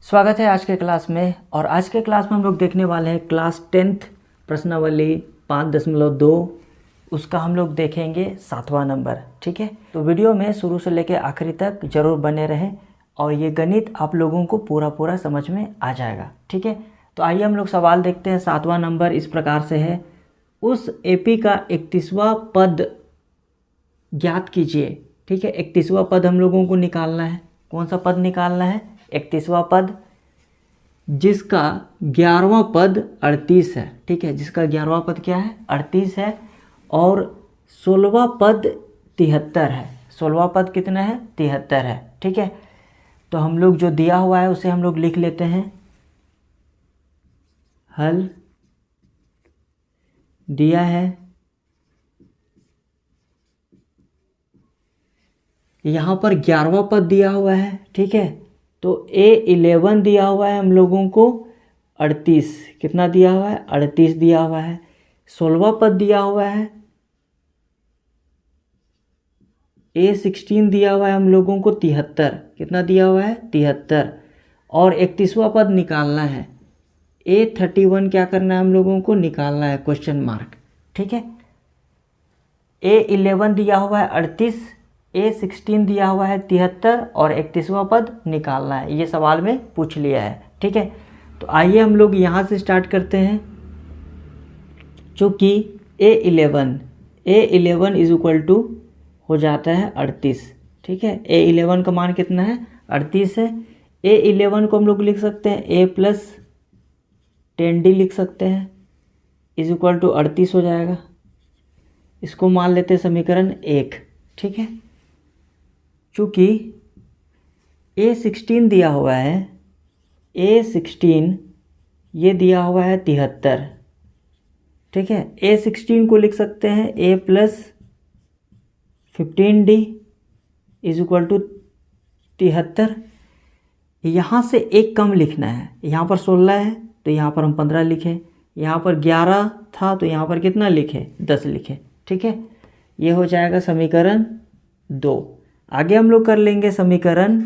स्वागत है आज के क्लास में। और आज के क्लास में हम लोग देखने वाले हैं क्लास 10th प्रश्नावली 5.2। उसका हम लोग देखेंगे 7वां नंबर। ठीक है, तो वीडियो में शुरू से लेकर आखिरी तक ज़रूर बने रहें और ये गणित आप लोगों को पूरा समझ में आ जाएगा। ठीक है, तो आइए हम लोग सवाल देखते हैं। 7वां नंबर इस प्रकार से है, उस एपी का 31वां पद ज्ञात कीजिए। ठीक है, 31वां पद हम लोगों को निकालना है। कौन सा पद निकालना है? 31वां पद, जिसका 11वां पद 38 है। ठीक है, जिसका 11वां पद क्या है? 38 है। और 16वां पद 73 है। 16वां पद कितना है? 73 है। ठीक है, तो हम लोग जो दिया हुआ है उसे हम लोग लिख लेते हैं। हल दिया है, यहाँ पर 11वां पद दिया हुआ है। ठीक है, तो A11 दिया हुआ है हम लोगों को 38। कितना दिया हुआ है? 38 दिया हुआ है। 16वां पद दिया हुआ है, A16 दिया हुआ है हम लोगों को 73। कितना दिया हुआ है? 73। और 31वां पद निकालना है। A31 क्या करना है हम लोगों को? निकालना है, क्वेश्चन मार्क। ठीक है, A11 दिया हुआ है 38, A16 दिया हुआ है 73 और 31वां पद निकालना है। ये सवाल में पूछ लिया है। ठीक है, तो आइए हम लोग यहाँ से स्टार्ट करते हैं। चूँकि A11 इज इक्वल टू हो जाता है 38। ठीक है, A11 का मान कितना है? 38 है। A11 को हम लोग लिख सकते हैं A प्लस 10D लिख सकते हैं, इज इक्वल टू 38 हो जाएगा। इसको मान लेते हैं समीकरण 1। ठीक है, चूँकि A16 दिया हुआ है, A16 ये दिया हुआ है 73। ठीक है, A16 को लिख सकते हैं A plus 15D is equal to 73। यहाँ से एक कम लिखना है। यहाँ पर 16 है तो यहाँ पर हम 15 लिखे, यहाँ पर 11 था तो यहाँ पर कितना लिखे? 10 लिखे। ठीक है, ये हो जाएगा समीकरण 2। आगे हम लोग कर लेंगे समीकरण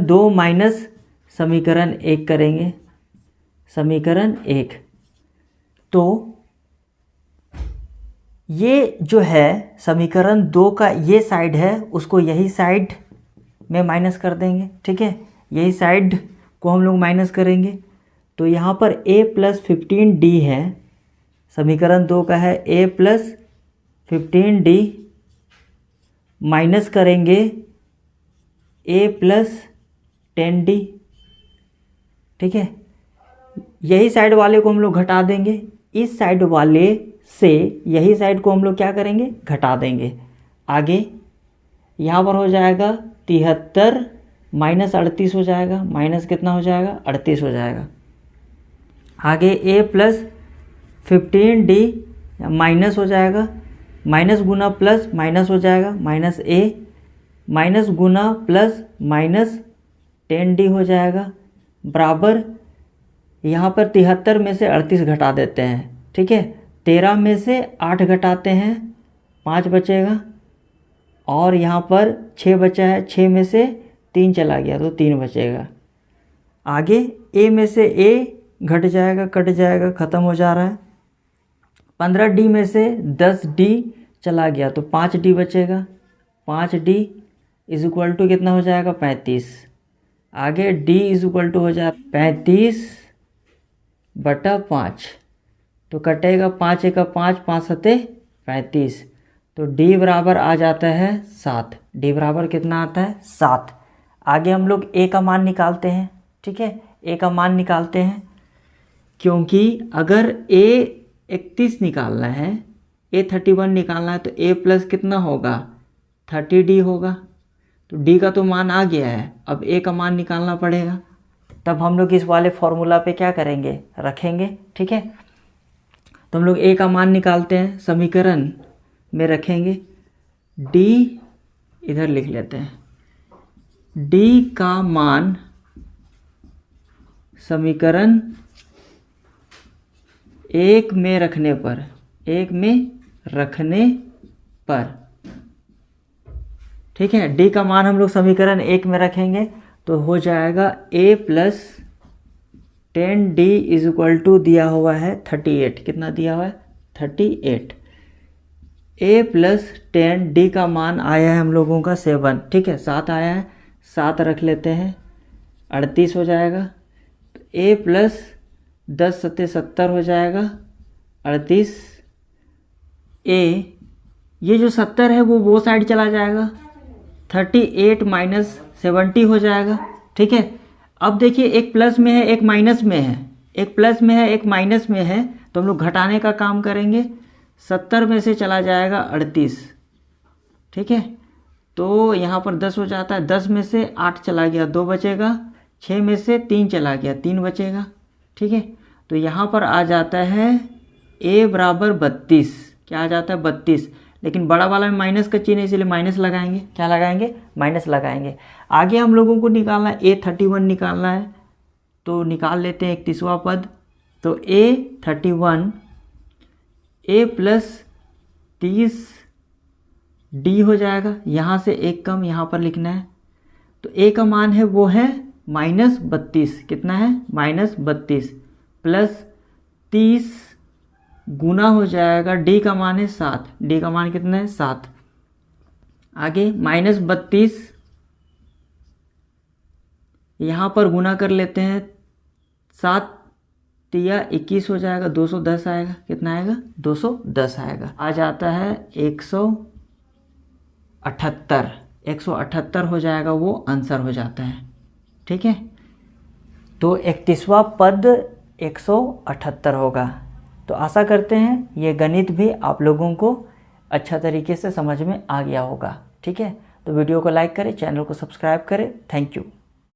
2 माइनस समीकरण 1 करेंगे। समीकरण 1, तो ये जो है समीकरण 2 का ये साइड है, उसको यही साइड में माइनस कर देंगे। ठीक है, यही साइड को हम लोग माइनस करेंगे। तो यहाँ पर A प्लस 15D है, समीकरण 2 का है A प्लस 15D, माइनस करेंगे A प्लस 10D। ठीक है, यही साइड वाले को हम लोग घटा देंगे। इस साइड वाले से यही साइड को हम लोग क्या करेंगे? घटा देंगे। आगे यहाँ पर हो जाएगा 73 माइनस 38 हो जाएगा। माइनस कितना हो जाएगा? 38 हो जाएगा। आगे A प्लस 15D माइनस हो जाएगा, माइनस गुना प्लस माइनस हो जाएगा, minus A minus Guna plus minus 10D हो जाएगा, बराबर यहाँ पर 73 में से 38 घटा देते हैं। ठीक है, 13 में से 8 घटाते हैं, 5 बचेगा। और यहाँ पर 6 बचा है, 6 में से 3 चला गया तो 3 बचेगा। आगे A में से A घट जाएगा, कट जाएगा, ख़त्म हो जा रहा है। 15D में से 10D चला गया तो 5D बचेगा। 5D इज इक्वल टू कितना हो जाएगा? 35। आगे D इज इक्वल टू हो जाए 35/5, तो कटेगा 5 एक 5, 5 सते 35, तो D बराबर आ जाता है 7। D बराबर कितना आता है? 7। आगे हम लोग A का मान निकालते हैं। ठीक है, A का मान निकालते हैं, क्योंकि अगर A31 निकालना है, A31 निकालना है तो A प्लस कितना होगा? 30D होगा। तो D का तो मान आ गया है, अब A का मान निकालना पड़ेगा। तब हम लोग इस वाले फॉर्मूला पे क्या करेंगे? रखेंगे। ठीक है, तो हम लोग A का मान निकालते हैं, समीकरण में रखेंगे। D इधर लिख लेते हैं। D का मान समीकरण 1 में रखने पर, ठीक है। डी का मान हम लोग समीकरण 1 में रखेंगे तो हो जाएगा a plus 10d is equal to दिया हुआ है 38। कितना दिया हुआ है? 38। a प्लस 10d का मान आया है हम लोगों का 7। ठीक है, 7 आया है, 7 रख लेते हैं, 38 हो जाएगा। तो a प्लस 10 सत्ते 70 हो जाएगा, 38। a ये जो 70 है वो साइड चला जाएगा, 38 माइनस 70 हो जाएगा। ठीक है, अब देखिए एक प्लस में है एक माइनस में है, एक प्लस में है एक माइनस में है, तो हम लोग घटाने का काम करेंगे। 70 में से चला जाएगा 38। ठीक है, तो यहाँ पर 10 हो जाता है, 10 में से 8 चला गया, 2 बचेगा, 6 में से 3 चला गया, 3 बचेगा। ठीक है, तो यहाँ पर आ जाता है a बराबर 32। क्या आ जाता है? 32। लेकिन बड़ा वाला में माइनस का चिन्ह है इसलिए माइनस लगाएंगे। क्या लगाएंगे? माइनस लगाएंगे। आगे हम लोगों को निकालना है a31 निकालना है, तो निकाल लेते हैं 31वां पद। तो a31 a प्लस 30d हो जाएगा, यहाँ से एक कम यहाँ पर लिखना है। तो a का मान है वो है -32। कितना है? -32 प्लस 30 गुना हो जाएगा, d का मान है 7। d का मान कितना है? 7। आगे -32 यहाँ पर गुना कर लेते हैं, 7 तिया 21 हो जाएगा, 210 आएगा। कितना आएगा? 210 आएगा। आ जाता है 178। 178 हो जाएगा, वो आंसर हो जाता है। ठीक है, तो 31वां पद 178 होगा। तो आशा करते हैं ये गणित भी आप लोगों को अच्छा तरीके से समझ में आ गया होगा। ठीक है, तो वीडियो को लाइक करें, चैनल को सब्सक्राइब करें। Thank you.